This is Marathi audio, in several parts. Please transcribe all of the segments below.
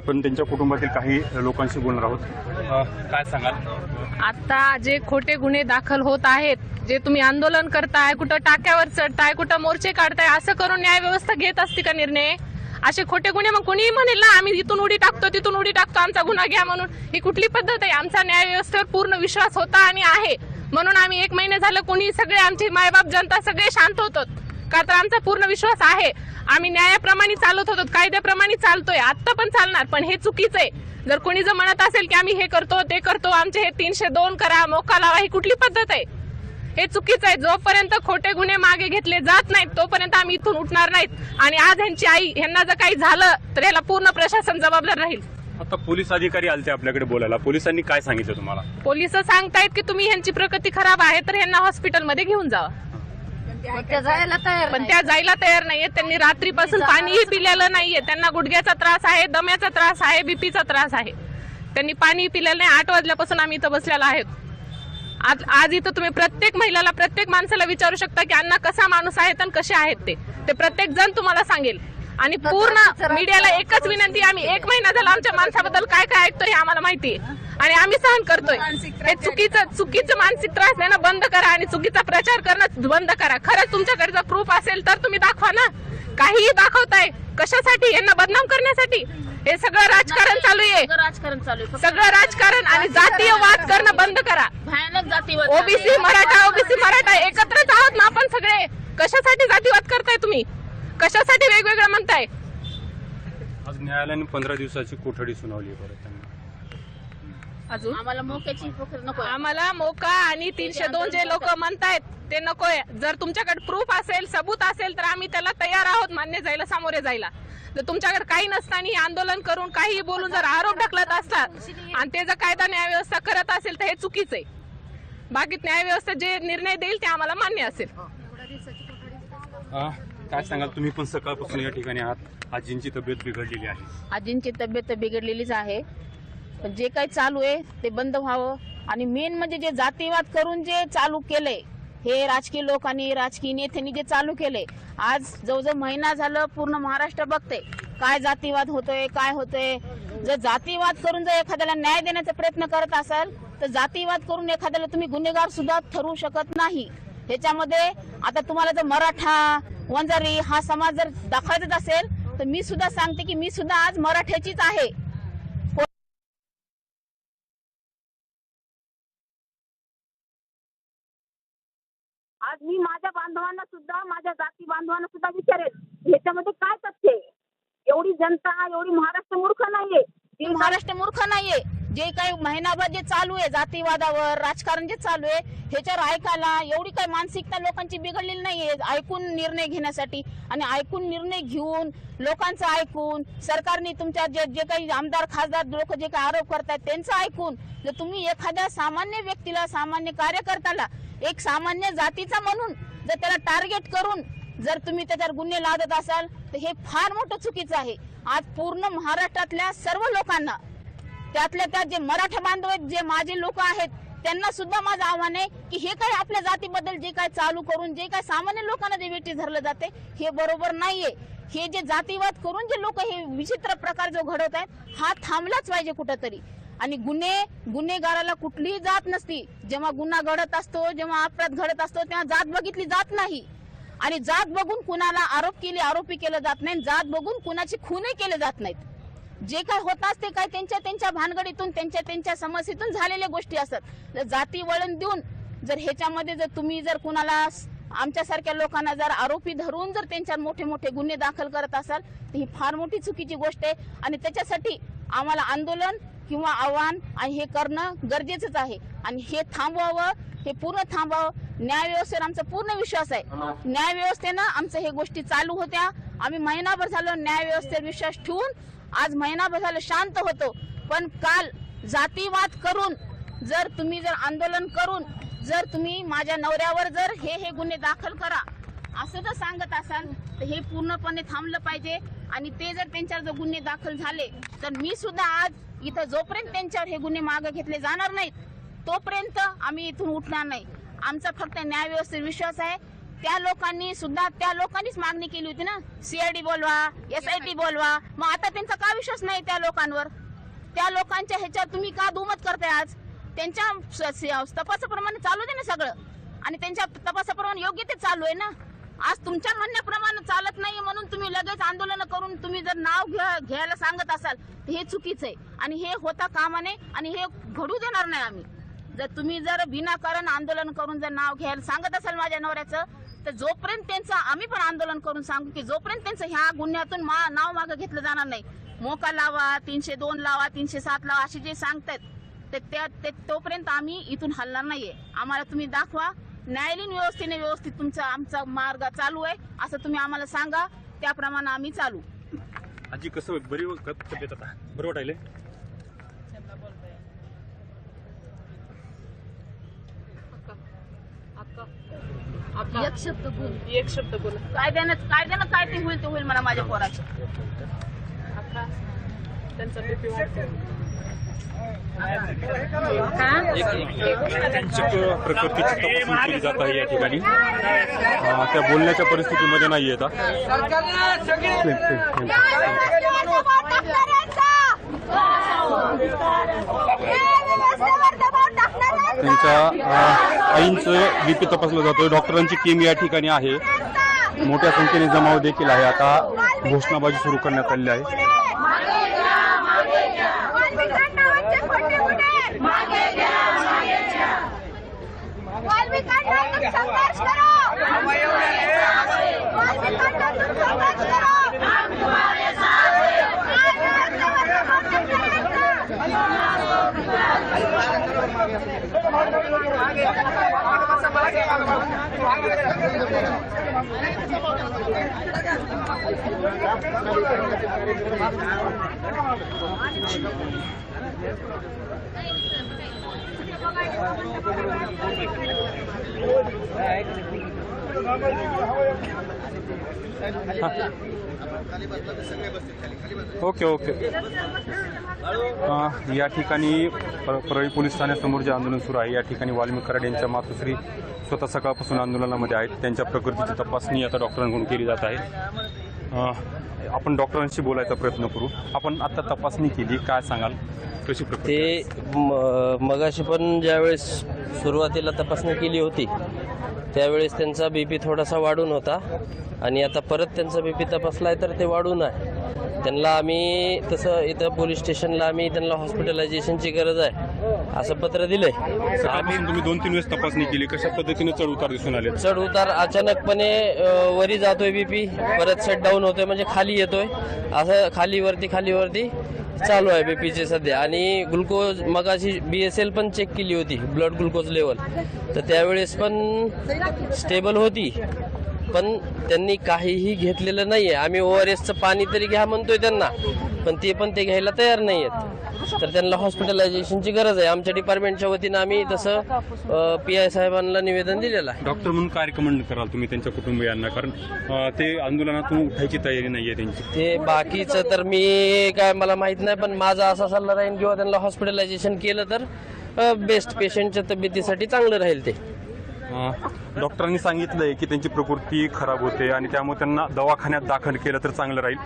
पण त्यांच्या कुटुंबातील काही लोकांशी बोलणार आहोत। काय सांगाल? आता जे खोटे गुन्हे दाखल होत आहेत, जे तुम्ही आंदोलन करताय, कुठं टाक्यावर चढताय, कुठं मोर्चे काढताय, असं करून न्याय व्यवस्था घेत असते का निर्णय? असे खोटे गुन्हे मग कोणीही म्हणेल ना आम्ही इथून उडी टाकतो तिथून उडी टाकतो, आमचा गुन्हा घ्या म्हणून, ही कुठली पद्धत आहे? आमचा न्याय व्यवस्थेवर पूर्ण विश्वास होता आणि आहे, म्हणून आम्ही 1 महिने झालं कोणी सगळे आमचे मायबाप जनता सगळे शांत होतो, का तर आमचा पूर्ण विश्वास आहे। आम्ही न्यायाप्रमाणे चालत होतो, कायद्याप्रमाणे चालतोय, आता पण चालणार। पण हे चुकीचं आहे। जर कोणी जर म्हणत असेल की आम्ही हे करतो ते करतो, आमचे हे 302 करा, मोका लावा, ही कुठली पद्धत आहे? हे चुकीचं आहे। जोपर्यंत खोटे गुन्हे मागे घेतले जात नाहीत तोपर्यंत आम्ही इथून उठणार नाहीत। आणि आज ह्यांची आई, ह्यांना जर काही झालं तर याला पूर्ण प्रशासन जबाबदार राहील। आता पोलीस अधिकारी आलते आपल्याकडे बोलायला, पोलिसांनी काय सांगितलं तुम्हाला? पोलिस सांगतायत की तुम्ही ह्यांची प्रकृती खराब आहे तर ह्यांना हॉस्पिटलमध्ये घेऊन जावा, पण त्या जायला तयार नाहीये। त्यांनी रात्रीपासून पाणीही पिलेलं नाहीये, त्यांना गुडघ्याचा त्रास आहे, दम्याचा त्रास आहे, बीपीचा त्रास आहे, त्यांनी पाणी पिलेलं नाही। 8 वाजल्यापासून आम्ही इथं बसलेलो आहोत। आज इथं तुम्ही प्रत्येक महिलाला, प्रत्येक माणसाला विचारू शकता की अण्णा कसा माणूस आहेत आणि कसे आहेत ते प्रत्येक जण तुम्हाला सांगेल। आणि पूर्ण मीडियाला एकच विनंती, आम्ही 1 महिना झाला आमच्या माणसाबद्दल काय काय ऐकतोय हे आम्हाला माहिती आहे आणि आम्ही सहन करतोय। हे चुकीचं मानसिक त्रास देणं बंद करा आणि चुकीचा प्रचार करणं बंद करा। खरंच तुमच्याकडे जर प्रूफ असेल तर तुम्ही दाखवा ना, काहीही दाखवताय कशासाठी? यांना बदनाम करण्यासाठी? हे सगळं राजकारण चालू आहे, सगळं राजकारण आणि जातीयवाद करणं बंद करा। भयानक जातीवाद, ओबीसी मराठा एकत्रच आहोत ना आपण सगळे, कशासाठी जातीवाद करताय तुम्ही? कशासाठी वेगवेगळं म्हणताय? आज न्यायालयाने 15 दिवसाची कोठडी सुनावली परत त्यांना। अजून आम्हाला मोक्याची नको, आम्हाला मोका आणि 302 जे लोक म्हणतायत ते नकोय। जर तुमच्याकडे प्रूफ असेल, सबूत असेल तर आम्ही त्याला तयार आहोत मान्य जायला, सामोरे जायला। जर तुमच्याकडे काही नसताना आंदोलन करून काही बोलून जर आरोप ढकलत असतात आणि ते जर कायदा न्याय व्यवस्था करत असेल तर हे चुकीचं आहे। बाकी न्याय व्यवस्था जे निर्णय देईल ते आम्हाला मान्य असेल। काय सांगाल? तुम्ही पण सकाळपासून या ठिकाणी आहात, आजींची तब्येत बिघडलेली आहे। आजींची तब्येत बिघडलेलीच आहे, पण जे काही चालू आहे ते बंद व्हावं। आणि मेन म्हणजे जे जातीवाद करून जे चालू केलंय, हे राजकीय लोकांनी, राजकीय नेत्यांनी जे चालू केलंय, आज जवळजवळ महिना झालं पूर्ण महाराष्ट्र बघते काय जातीवाद होतोय, काय होतोय। जर जातीवाद करून जर एखाद्याला न्याय देण्याचा प्रयत्न करत असाल तर जातीवाद करून एखाद्याला तुम्ही गुन्हेगार सुद्धा ठरवू शकत नाही। ह्याच्यामध्ये आता तुम्हाला जर मराठा, वंजारी हा समाज जर दाखवायचा असेल तर मी सुद्धा सांगते की मी सुद्धा आज मराठ्याचीच आहे। आज मी माझ्या बांधवांना सुद्धा, माझ्या जाती बांधवांना सुद्धा विचारेल ह्याच्यामध्ये काय तथ्य आहे? एवढी जनता, एवढी महाराष्ट्र मूर्ख नाहीये, महाराष्ट्र मूर्ख नाहीये। जे काही महिनाभर जे चालू आहे जातीवादावर राजकारण जे चालू आहे ह्याच्यावर ऐकायला एवढी काही मानसिकता लोकांची बिघडलेली नाहीये ऐकून निर्णय घेण्यासाठी। आणि ऐकून निर्णय घेऊन, लोकांचं ऐकून, सरकारने तुमच्या जे काही आमदार खासदार लोक जे काही आरोप करतात त्यांचं ऐकून, जर तुम्ही एखाद्या सामान्य व्यक्तीला, सामान्य कार्यकर्त्याला, एक सामान्य जातीचा म्हणून जर त्याला टार्गेट करून जर तुम्ही त्याच्यावर गुन्हे लादत असाल तर हे फार मोठं चुकीचं आहे। आज पूर्ण महाराष्ट्रातल्या सर्व लोकांना, त्यातल्या त्यात जे मराठा बांधव आहेत, जे माझे लोक आहेत, त्यांना सुद्धा माझं आव्हान आहे की हे काही आपल्या जातीबद्दल जे काय चालू करून जे काय सामान्य लोकांना जे वेठी धरलं जाते हे बरोबर नाहीये। हे जे जातीवाद करून जे लोक हे विचित्र प्रकार जो घडवत आहेत हा थांबलाच पाहिजे कुठंतरी। आणि गुन्हेगाराला कुठलीही जात नसती। जेव्हा गुन्हा घडत असतो, जेव्हा अपराध घडत असतो तेव्हा जात बघितली जात नाही आणि जात बघून कुणाला आरोपी केलं जात नाही, जात बघून कुणाचे खूनही केले जात नाहीत। जे काय होत असते काय त्यांच्या भानगडीतून, त्यांच्या समस्येतून झालेल्या गोष्टी असतात। जाती वळण देऊन जर ह्याच्यामध्ये जर तुम्ही जर कुणाला, आमच्यासारख्या लोकांना जर आरोपी धरून जर त्यांच्यावर मोठे मोठे गुन्हे दाखल करत असाल तर ही फार मोठी चुकीची गोष्ट आहे। आणि त्याच्यासाठी आम्हाला आंदोलन किंवा आव्हान आणि हे करणं गरजेचंच आहे आणि हे थांबवावं, हे पूर्ण थांबवावं। न्याय व्यवस्थेवर आमचा पूर्ण विश्वास आहे। न्याय व्यवस्थेनं आमचं हे गोष्टी चालू होत्या, आम्ही महिनाभर झालो न्याय व्यवस्थेवर विश्वास ठेवून आज महिनाभर झालं शांत होतो। पण काल जातीवाद करून जर तुम्ही आंदोलन करून जर तुम्ही माझ्या नवऱ्यावर जर हे गुन्हे दाखल करा असं जर सांगत असाल तर हे पूर्णपणे थांबलं पाहिजे। आणि ते जर त्यांच्यावर जर गुन्हे दाखल झाले तर मी सुद्धा आज इथं जोपर्यंत त्यांच्यावर हे गुन्हे मागे घेतले जाणार नाहीत तोपर्यंत आम्ही इथून उठणार नाही। आमचा फक्त न्याय व्यवस्थेवर विश्वास आहे त्या लोकांनीच मागणी केली होती ना, CID बोलवा, SIT बोलवा. मग आता त्यांचा का विश्वास नाही त्या लोकांवर? त्या लोकांच्या ह्याच्यावर तुम्ही का दुमत करताय? आज त्यांच्या तपासाप्रमाणे चालू दे ना सगळं, आणि त्यांच्या तपासाप्रमाणे योग्य ते चालू आहे ना. आज तुमच्या म्हणण्याप्रमाणे चालत नाही म्हणून तुम्ही लगेच आंदोलन करून तुम्ही जर नाव घ्यायला सांगत असाल तर हे चुकीचं आहे, आणि हे होता कामा नये, आणि हे घडू देणार नाही आम्ही. जर तुम्ही विनाकारण आंदोलन करून जर नाव घ्यायला सांगत असाल माझ्या नवऱ्याचं, तर जोपर्यंत त्यांचं आम्ही पण आंदोलन करून सांगू की जोपर्यंत त्यांचं ह्या गुन्ह्यातून नाव मागं घेतलं जाणार नाही, मोका लावा, 302 लावा, 307 लावा असे जे सांगतायत ते तोपर्यंत आम्ही इथून हलणार नाहीये. आम्हाला तुम्ही दाखवा न्यायालयीन व्यवस्थित तुमचा आमचा मार्ग चालू आहे असं तुम्ही आम्हाला सांगा, त्याप्रमाणे आम्ही चालू. आजी कसं बरी तब्येत आता बरं वाटायले? एक शब्द बोल. कायद्यानं काय ते होईल मला माझ्या पोराचं. त्यांचा BP वाढतो. प्रकृतीची तपासणी केली जात आहे या ठिकाणी. त्या बोलण्याच्या परिस्थितीमध्ये नाही येत. त्यांच्या आईंचं BP तपासलं जातोय. डॉक्टरांची टीम या ठिकाणी आहे. मोठ्या संख्येने जमाव देखील आहे. आता घोषणाबाजी सुरू करण्यात आलेली आहे. ओके. या ठिकाणी परळी पोलीस ठाण्यासमोर जे आंदोलन सुरू आहे, या ठिकाणी वाल्मिक कराड यांच्या मातोश्री स्वतः सकाळपासून आंदोलनामध्ये आहेत. त्यांच्या प्रकृतीची तपासणी आता डॉक्टरांकडून केली जात आहे. आपण डॉक्टरांशी बोलायचा प्रयत्न करू. आपण आता तपासणी केली, काय सांगाल? कशी ते मगाशी पण ज्यावेळेस सुरुवातीला तपासणी केली होती त्यावेळेस त्यांचा BP थोडासा वाढून होता, आणि आता परत त्यांचा BP तपासलाय तर ते वाढून आहे. त्यांना आम्ही तसं इथं पोलीस स्टेशनला आम्ही त्यांना हॉस्पिटलायझेशनची गरज आहे असं पत्र दिलंय. तुम्ही 2-3 वेळेस तपासणी केली, कशा पद्धतीने चढ उतार दिसून आले? चढ उतार अचानकपणे वरी जातोय BP, परत सेट डाऊन होतोय, म्हणजे खाली येतोय, असं खालीवरती चालू आहे BPचे सध्या. आणि ग्लुकोज मगाशी BSL पण चेक केली होती, ब्लड ग्लुकोज लेवल, तर त्यावेळेस पण स्टेबल होती, पण त्यांनी काहीही घेतलेलं नाहीये. आम्ही ORSचं पाणी तरी घ्या म्हणतोय त्यांना, पण ते घ्यायला तयार नाही आहेत. तर त्यांना हॉस्पिटलायझेशनची गरज आहे. आमच्या डिपार्टमेंटच्या वतीनं आम्ही तसं PI साहेबांना निवेदन दिलेलं आहे. डॉक्टर म्हणून काय रिकमेंड कराल तुम्ही त्यांच्या कुटुंबियांना, कारण ते आंदोलनातून उठायची तयारी नाहीये त्यांची? ते बाकीचं तर मी काय मला माहित नाही, पण माझा असा सल्ला राहील किंवा त्यांना हॉस्पिटलायझेशन केलं तर बेस्ट, पेशंटच्या तब्येतीसाठी चांगलं राहील. ते डॉक्टरांनी सांगितलंय की त्यांची प्रकृती खराब होते आणि त्यामुळे त्यांना दवाखान्यात दाखल केलं तर चांगलं राहील.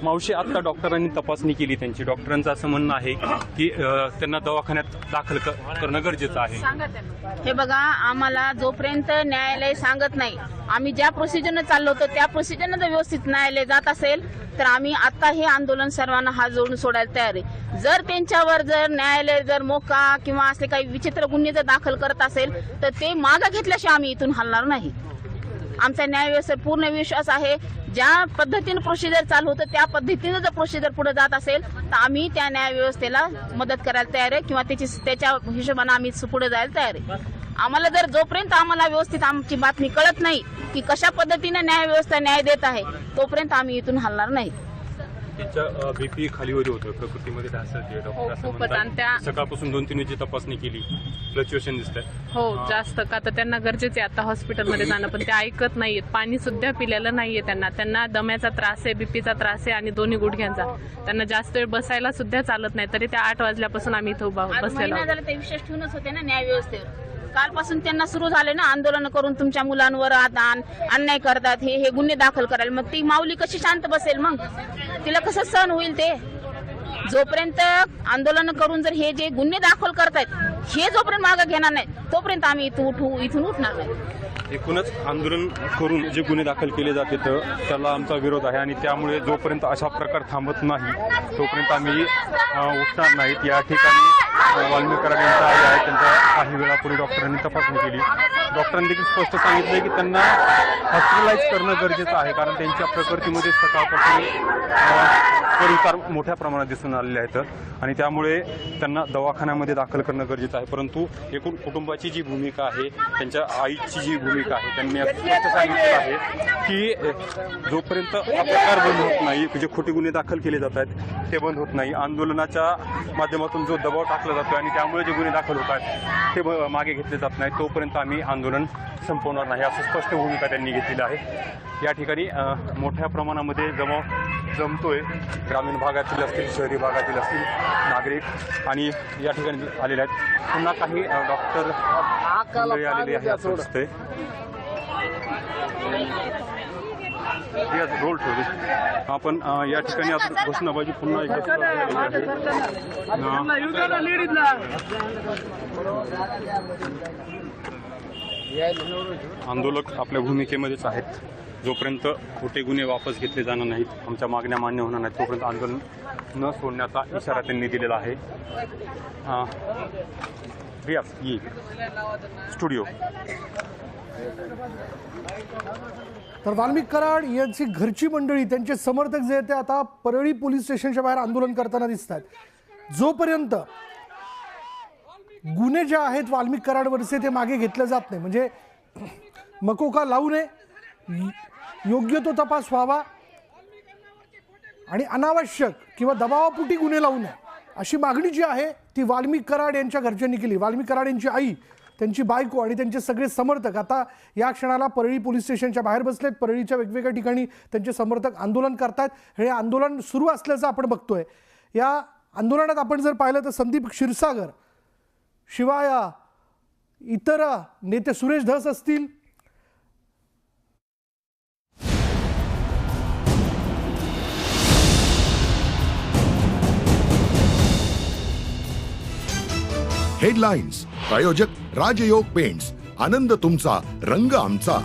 मावशी, आता डॉक्टरांनी तपासणी केली त्यांची, डॉक्टरांचं असं म्हणणं आहे की त्यांना दवाखान्यात दाखल करणं गरजेचं आहे. हे बघा, आम्हाला जोपर्यंत न्यायालय सांगत नाही, आम्ही ज्या प्रोसिजरनं चाललो होतो त्या प्रोसिजरनं जर व्यवस्थित न्यायालय जात असेल तर आम्ही आता हे आंदोलन सर्वांना हात जोडून सोडायला तयार आहे. जर त्यांच्यावर जर न्यायालय जर मोका किंवा असे काही विचित्र गुन्हे जर दाखल करत असेल तर ते मागं घेतल्याशिवाय आम्ही इथून हलणार नाही. आमचा न्यायव्यवस्थेवर पूर्ण विश्वास आहे. ज्या पद्धतीने प्रोसिजर चालू होतं त्या पद्धतीने जर प्रोसिजर पुढे जात असेल तर आम्ही त्या न्यायव्यवस्थेला मदत करायला तयार आहे, किंवा त्याच्या हिशोबाने आम्ही पुढे जायला तयार आहे. आम्हाला जर जोपर्यंत आम्हाला व्यवस्थित आमची बातमी कळत नाही की कशा पद्धतीने न्यायव्यवस्था न्याय देत आहे तोपर्यंत आम्ही इथून हलणार नाही. त्यांच्या BP खालीवर होतं, प्रकृतीमध्ये खूपच. आणि त्या सकाळपासून 2-3 वेळची तपासणी केली, फ्लक्च्युएशन दिसत आहे. हो, जास्त का तर त्यांना गरजेचे आता हॉस्पिटलमध्ये जाणं, पण ते ऐकत नाहीयेत. पाणी सुद्धा पिलेलं नाहीये त्यांना दम्याचा त्रास आहे, BPचा त्रास आहे आणि दोन्ही गुडघ्यांचा. त्यांना जास्त वेळ बसायला सुद्धा चालत नाही, तरी त्या 8 वाजल्यापासून आम्ही इथं बसलेलो झालं ते विशेष ठेवूनच होते ना न्याय व्यवस्थेवर. कालपासून त्यांना सुरू झाले ना आंदोलन करून तुमच्या मुलांवर आता अन्याय करतात हे गुन्हे दाखल करायला. मग ती माऊली कशी शांत बसेल? मग तिला कसं सहन होईल? ते जोपर्यंत आंदोलन करून जर हे जे गुन्हे दाखल करतायत हे जोपर्यंत मागे घेणार नाही तोपर्यंत आम्ही इथून उठणार नाही. एकूणच आंदोलन करून जे गुन्हे दाखल केले जाते तर त्याला आमचा विरोध आहे आणि त्यामुळे जोपर्यंत अशा प्रकार थांबत नाही तोपर्यंत आम्ही उठणार नाहीत. या ठिकाणी वाल्मिक कराड यांचा आई आहे, त्यांचा काही वेळापूर्वी डॉक्टरांनी तपासणी केली. डॉक्टरांनी देखील स्पष्ट सांगितलं की त्यांना हॉस्पिटलाइज करणं गरजेचं आहे, कारण त्यांच्या प्रकृतीमध्ये सकाळपासून परिकार मोठ्या प्रमाणात दिसून आलेले आहेत आणि त्यामुळे त्यांना दवाखान्यामध्ये दाखल करणं गरजेचं आहे. परंतु एकूण कुटुंबाची जी भूमिका आहे, त्यांच्या आईची जी भूमिका आहे, त्यांनी स्पष्ट सांगितलं आहे की जोपर्यंत हा प्रकार बंद होत नाही, जे खोटे गुन्हे दाखल केले जात आहेत ते बंद होत नाही, आंदोलनाच्या माध्यमातून जो दबाव टाकला जातो आणि त्यामुळे जे गुन्हे दाखल होत आहेत ते मागे घेतले जात नाही, तोपर्यंत आम्ही आंदोलन संपवणार नाही, असं स्पष्ट भूमिका त्यांनी घेतलेली आहे. या ठिकाणी मोठ्या प्रमाणामध्ये जमतोय, ग्रामीण भागातील असतील, शहरी भागातील असतील नागरिक आणि या ठिकाणी आलेले आहेत. पुन्हा काही डॉक्टर मंडळी आलेली आहे असं दिसतंय. रोल ठेवले आपण या ठिकाणी आता घोषणाबाजी पुन्हा एकदा आंदोलक आपल्या भूमिकेमध्येच आहेत. जोपर्यंत खोटे गुन्हे वापस घेतले जाणार नाहीत, आमच्या मागण्या मान्य होणार नाहीत, तोपर्यंत आंदोलन न सोडण्याचा इशारा त्यांनी दिलेला आहे. रियाज ये स्टुडिओ. तर वाल्मिक कराड यांची घरची मंडळी, त्यांचे समर्थक जे आहेत ते आता परळी पोलीस स्टेशनच्या बाहेर आंदोलन करताना दिसतात. जोपर्यंत गुन्हे जे आहेत वाल्मिक कराडवरचे ते मागे घेतले जात नाही, म्हणजे मकोका लावू नये, योग्य तो तपास व्हावा आणि अनावश्यक किंवा दबावापोटी गुन्हे लावू नये अशी मागणी जी आहे ती वाल्मिक कराड यांच्या घरच्यांनी केली. वाल्मिक कराड यांची आई, त्यांची बायको आणि त्यांचे सगळे समर्थक आता या क्षणाला परळी पोलीस स्टेशनच्या बाहेर बसलेत. परळीच्या वेगवेगळ्या ठिकाणी त्यांचे समर्थक आंदोलन करतात. हे आंदोलन सुरू असल्याचं आपण बघतोय. या आंदोलनात आपण जर पाहिलं तर संदीप क्षीरसागर शिवाय इतर नेते सुरेश धस असतील, हेडलाइन्स प्रायोजक राजयोग पेंट्स. आनंद तुमचा, रंग आमचा.